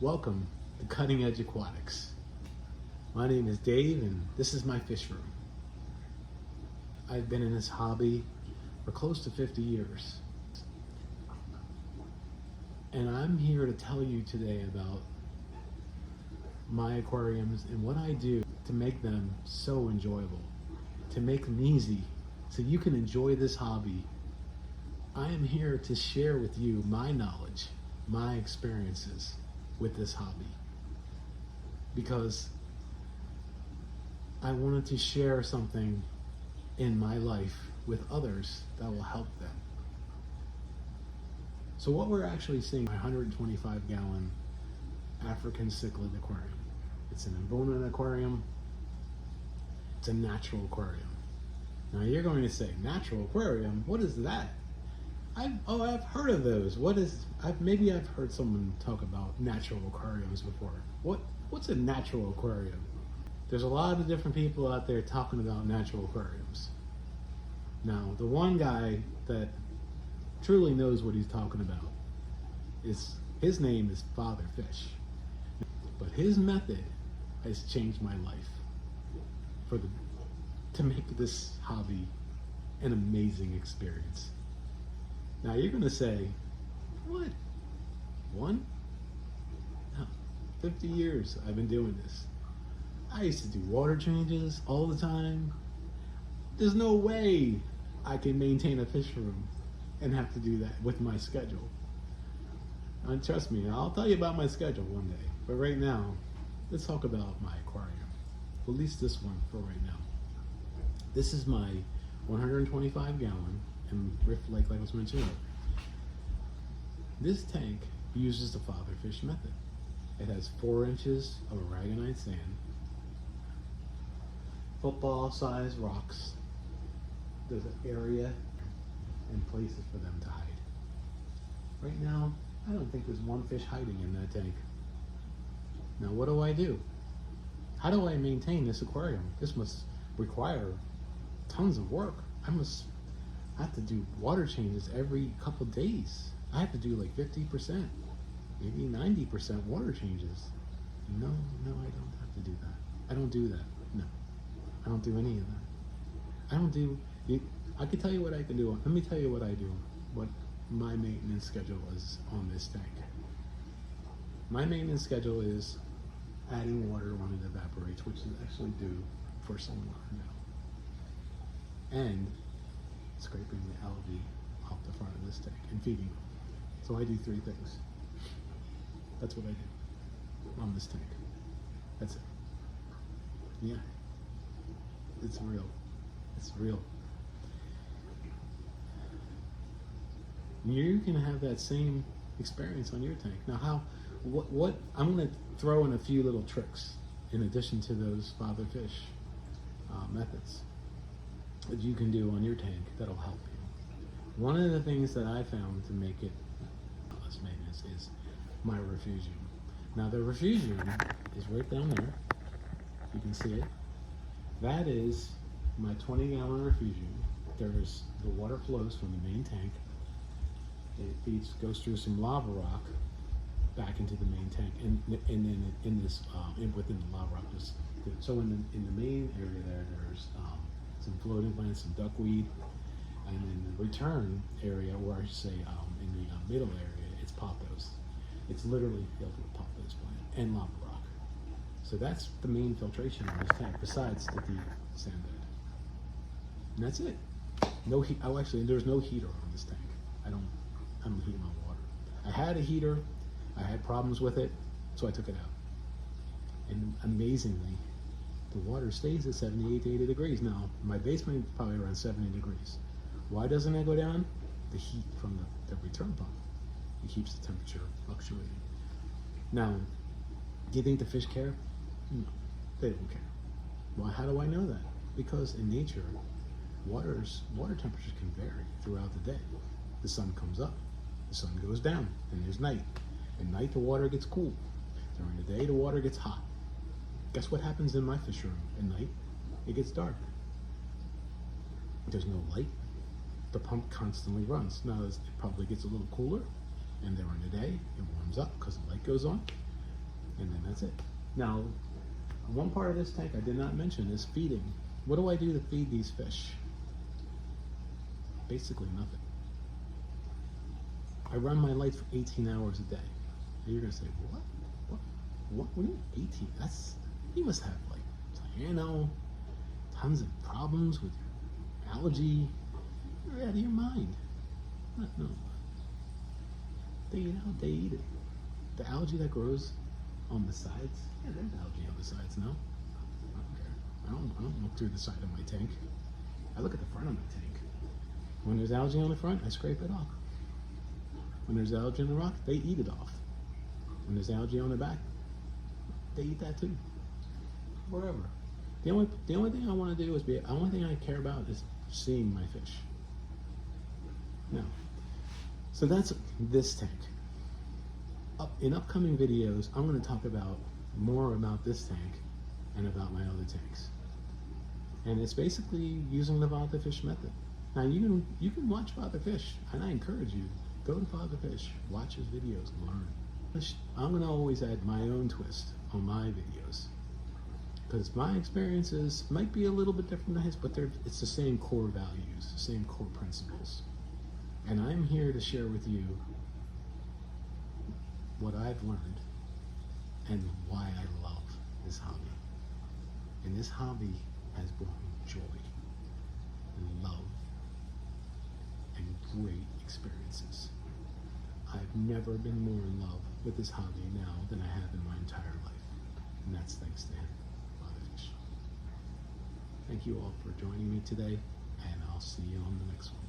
Welcome to Cutting Edge Aquatics. My name is Dave and this is my fish room. I've been in this hobby for close to 50 years. And I'm here to tell you today about my aquariums and what I do to make them so enjoyable, to make them easy so you can enjoy this hobby. I am here to share with you my knowledge, my experiences with this hobby, because I wanted to share something in my life with others that will help them. So what we're actually seeing, my 125 gallon African cichlid aquarium. It's an Mbuna Aquarium. It's a natural aquarium. Now you're going to say, natural aquarium? What is that? I've heard of those. Maybe I've heard someone talk about natural aquariums before. What's a natural aquarium? There's a lot of different people out there talking about natural aquariums. Now, the one guy that truly knows what he's talking about his name is Father Fish. But his method has changed my life to make this hobby an amazing experience. Now you're gonna say, what? No, 50 years I've been doing this. I used to do water changes all the time. There's no way I can maintain a fish room and have to do that with my schedule. And trust me, I'll tell you about my schedule one day. But right now, let's talk about my aquarium. At least this one for right now. This is my 125 gallon in Rift Lake, like I was mentioning earlier. This tank uses the Father Fish method. It has 4 inches of aragonite sand, football-sized rocks. There's an area and places for them to hide. Right now, I don't think there's one fish hiding in that tank. Now, what do? How do I maintain this aquarium? This must require tons of work. I have to do water changes every couple days. I have to do like 50%, maybe 90% water changes. No, I don't have to do that. I don't do that. No, I don't do any of that. I can tell you what I can do. Let me tell you what I do, what my maintenance schedule is on this tank. My maintenance schedule is adding water when it evaporates, which is actually due for some water now, and scraping the algae off the front of this tank and feeding them. So I do 3 things. That's what I do on this tank. That's it. Yeah, it's real. It's real. You can have that same experience on your tank. Now, I'm going to throw in a few little tricks in addition to those Father Fish methods that you can do on your tank that'll help you. One of the things that I found to make it less maintenance is my refugium. Now the refugium is right down there. You can see it. That is my 20 gallon refugium. There's the water flows from the main tank. It goes through some lava rock back into the main tank, and then within the lava rock. So in the main area there's some floating plants, some duckweed, and in the return area, or I should say in the middle area, it's pothos. It's literally filled with pothos plant and lava rock. So that's the main filtration in this tank, besides the deep sand bed. And that's it. No heat. Oh, actually, there's no heater on this tank. I don't heat my water. I had a heater. I had problems with it, so I took it out. And amazingly, the water stays at 78 to 80 degrees. Now, my basement is probably around 70 degrees. Why doesn't it go down? The heat from the return pump. It keeps the temperature fluctuating. Now, do you think the fish care? No, they don't care. Well, how do I know that? Because in nature, water temperatures can vary throughout the day. The sun comes up, the sun goes down, and there's night. At night, the water gets cool. During the day, the water gets hot. Guess what happens in my fish room? At night, it gets dark. There's no light. The pump constantly runs. Now, it probably gets a little cooler, and during the day, it warms up because the light goes on. and then that's it. Now, one part of this tank I did not mention is feeding. What do I do to feed these fish? Basically nothing. I run my lights for 18 hours a day. And you're gonna say, what? What do you mean 18? You must have like, tons of problems with your allergy. You're out of your mind. No. They eat it. The algae that grows on the sides, yeah, there's algae on the sides, no? I don't care. I don't look through the side of my tank. I look at the front of my tank. When there's algae on the front, I scrape it off. When there's algae on the rock, they eat it off. When there's algae on the back, they eat that too. Wherever. The only thing I want to do is the only thing I care about is seeing my fish. Now, so that's this tank. In upcoming videos, I'm going to talk more about this tank and about my other tanks. And it's basically using the Father Fish method. Now you can watch Father Fish, and I encourage you, go to Father Fish, watch his videos, learn. I'm going to always add my own twist on my videos, because my experiences might be a little bit different than his, but it's the same core values, the same core principles. And I'm here to share with you what I've learned and why I love this hobby. And this hobby has brought me joy, love, and great experiences. I've never been more in love with this hobby now than I have in my entire life. And that's thanks to him, Father Fish. Thank you all for joining me today, and I'll see you on the next one.